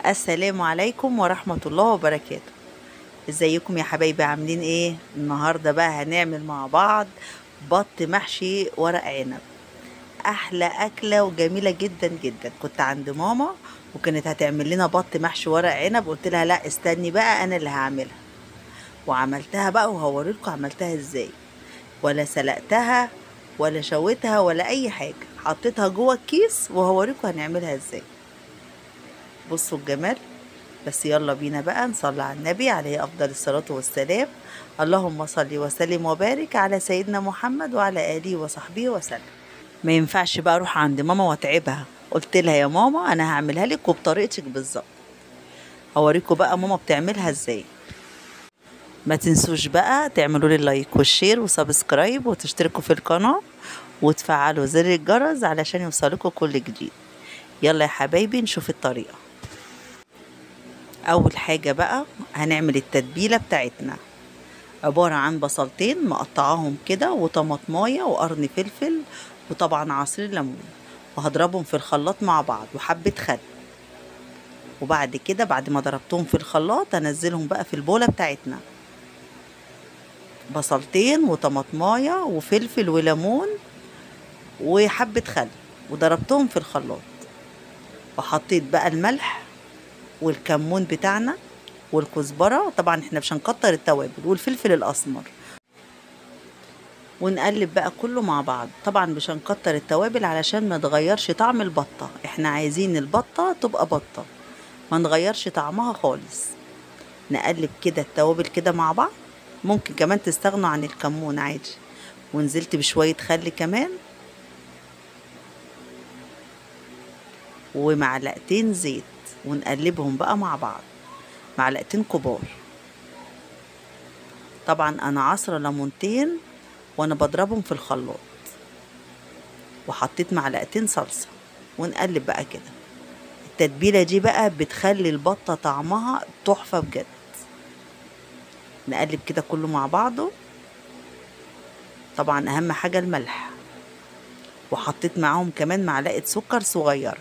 السلام عليكم ورحمة الله وبركاته. ازيكم يا حبايبي، عاملين ايه؟ النهاردة بقى هنعمل مع بعض بط محشي ورق عنب. احلى اكلة وجميلة جدا جدا. كنت عند ماما وكانت هتعمل لنا بط محشي ورق عنب، قلت لها لا استني بقى انا اللي هعملها. وعملتها بقى وهوريلكم عملتها ازاي. ولا سلقتها ولا شويتها ولا اي حاجة، حطيتها جوه الكيس وهوريلكم هنعملها ازاي. بصوا الجمال. بس يلا بينا بقى نصلي على النبي عليه أفضل الصلاة والسلام. اللهم صل وسلم وبارك على سيدنا محمد وعلى آله وصحبه وسلم. ما ينفعش بقى أروح عند ماما وأتعبها، قلت لها يا ماما أنا هعملها لك وبطريقتك بالظبط. هوريكم بقى ماما بتعملها ازاي. ما تنسوش بقى تعملوا لي لايك والشير وسبسكرايب وتشتركوا في القناة وتفعلوا زر الجرس علشان يوصلكوا كل جديد. يلا يا حبايبي نشوف الطريقة. اول حاجة بقى هنعمل التتبيلة بتاعتنا، عبارة عن بصلتين مقطعاهم كده وطماطماية وقرن فلفل وطبعا عصير ليمون، وهضربهم في الخلاط مع بعض وحبة خل. وبعد كده بعد ما ضربتهم في الخلاط هنزلهم بقى في البولة بتاعتنا، بصلتين وطماطماية وفلفل وليمون وحبة خل، وضربتهم في الخلاط. وحطيت بقى الملح والكمون بتاعنا والكزبرة، طبعا احنا مش هنكتر التوابل، والفلفل الاسمر. ونقلب بقى كله مع بعض. طبعا مش هنكتر التوابل علشان ما تغيرش طعم البطة، احنا عايزين البطة تبقى بطة ما نغيرش طعمها خالص. نقلب كده التوابل كده مع بعض. ممكن كمان تستغنوا عن الكمون عادي. ونزلت بشوية خل كمان ومعلقتين زيت، ونقلبهم بقى مع بعض، معلقتين كبار. طبعا انا عصرة ليمونتين وانا بضربهم في الخلاط، وحطيت معلقتين صلصة. ونقلب بقى كده. التتبيلة دي بقى بتخلي البطة طعمها تحفة بجد. نقلب كده كله مع بعضه. طبعا اهم حاجة الملح، وحطيت معاهم كمان معلقة سكر صغيرة،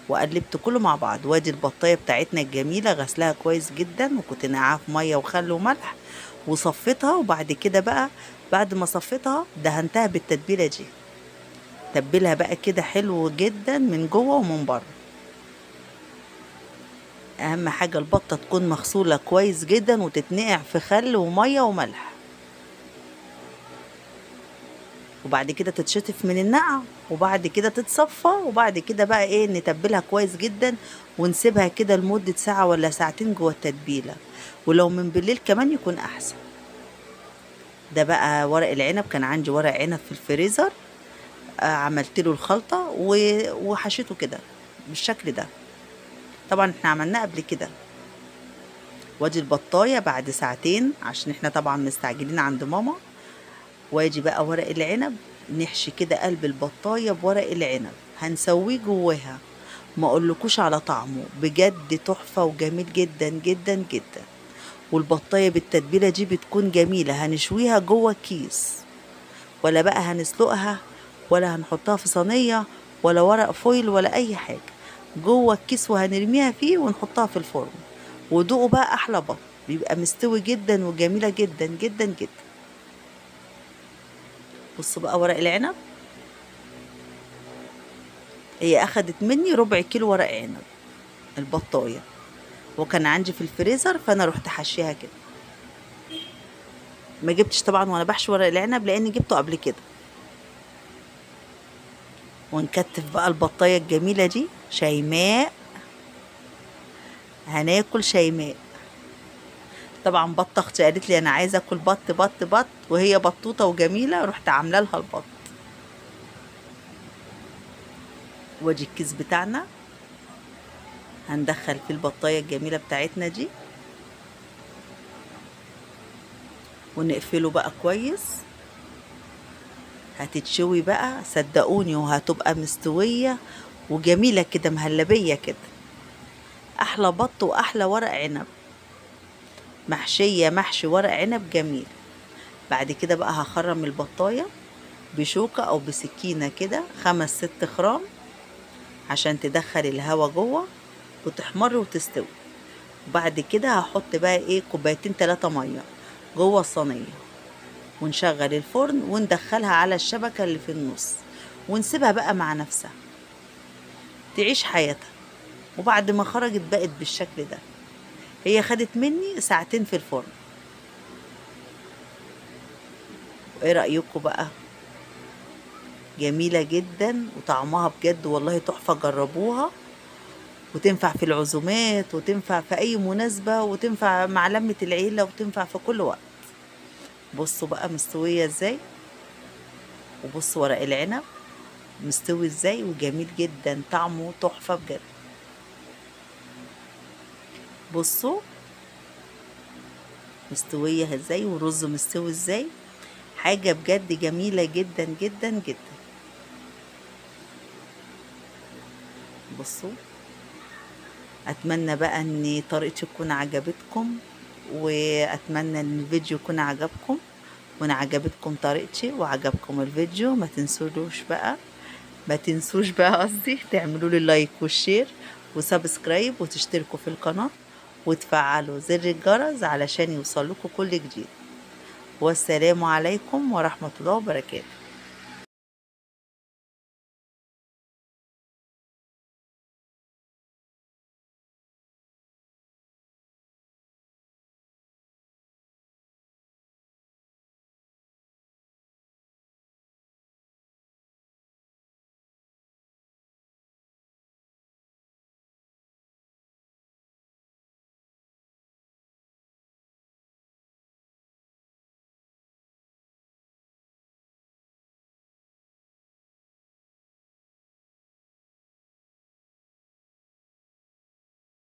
وقلبت كله مع بعض. وادي البطاية بتاعتنا الجميلة غسلها كويس جدا، وكنت نقعها في مية وخل وملح وصفيتها. وبعد كده بقى بعد ما صفيتها دهنتها بالتتبيلة دي. تبلها بقى كده حلو جدا من جوه ومن بره. اهم حاجة البطة تكون مغسولة كويس جدا وتتنقع في خل ومية وملح، وبعد كده تتشطف من النقع، وبعد كده تتصفى. وبعد كده بقى ايه نتبلها كويس جدا ونسيبها كده لمدة ساعة ولا ساعتين جوه التتبيلة، ولو من بالليل كمان يكون احسن. ده بقى ورق العنب، كان عندي ورق عنب في الفريزر. عملت له الخلطة وحشيته كده بالشكل ده. طبعا احنا عملناه قبل كده. وادي البطاية بعد ساعتين عشان احنا طبعا مستعجلين عند ماما. واجي بقى ورق العنب، نحشي كده قلب البطاية بورق العنب، هنسويه جواها. ما اقولكوش على طعمه بجد تحفة وجميل جدا جدا جدا. والبطاية بالتتبيلة دي بتكون جميلة. هنشويها جوه الكيس، ولا بقى هنسلقها، ولا هنحطها في صينية، ولا ورق فويل ولا اي حاجة. جوه الكيس وهنرميها فيه ونحطها في الفرن. ودوقوا بقى احلى بط، بيبقى مستوي جدا وجميلة جدا جدا جدا. بصوا بقى ورق العنب، هي اخدت مني ربع كيلو ورق عنب البطايه، وكان عندي في الفريزر فانا رحت حشيها كده. ما جبتش طبعا وانا بحشي ورق العنب لاني جبته قبل كده. ونكتف بقى البطايه الجميله دي. شيماء، هناكل شيماء. طبعا بطه اختي قالت لي انا عايزه اكل بط بط بط، وهي بطوطه وجميله، رحت عامله لها البط. وادي الكيس بتاعنا، هندخل فيه البطايه الجميله بتاعتنا دي، ونقفله بقى كويس. هتتشوي بقى صدقوني، وهتبقى مستوية وجميلة كده مهلبية كده. احلى بط واحلى ورق عنب، محشية محشي ورق عنب جميل. بعد كده بقى هخرم البطاية بشوكة او بسكينة كده 5 6 خرام عشان تدخل الهوا جوه وتحمر وتستوي. وبعد كده هحط بقى ايه كوبايتين 3 ميه جوه الصينيه، ونشغل الفرن وندخلها على الشبكه اللي في النص، ونسيبها بقى مع نفسها تعيش حياتها. وبعد ما خرجت بقت بالشكل ده. هي خدت مني ساعتين في الفرن. ايه رأيكم بقى؟ جميلة جدا وطعمها بجد والله تحفة، جربوها. وتنفع في العزومات، وتنفع في اي مناسبة، وتنفع مع لمة العيلة، وتنفع في كل وقت. بصوا بقى مستوية ازاي، وبصوا ورق العنب مستوي ازاي وجميل جدا، طعمه تحفة بجد. بصوا مستوية ازاي، والرز مستوي ازاي، حاجة بجد جميلة جدا جدا جدا. بصوا، اتمنى بقى ان طريقتي تكون عجبتكم، واتمنى ان الفيديو يكون عجبكم، وان عجبتكم طريقتي وعجبكم الفيديو. ما تنسوش بقى قصدي تعملوا لي لايك والشير وسبسكرايب، وتشتركوا في القناة، وتفعلوا زر الجرس علشان يوصلكوا كل جديد. والسلام عليكم ورحمة الله وبركاته.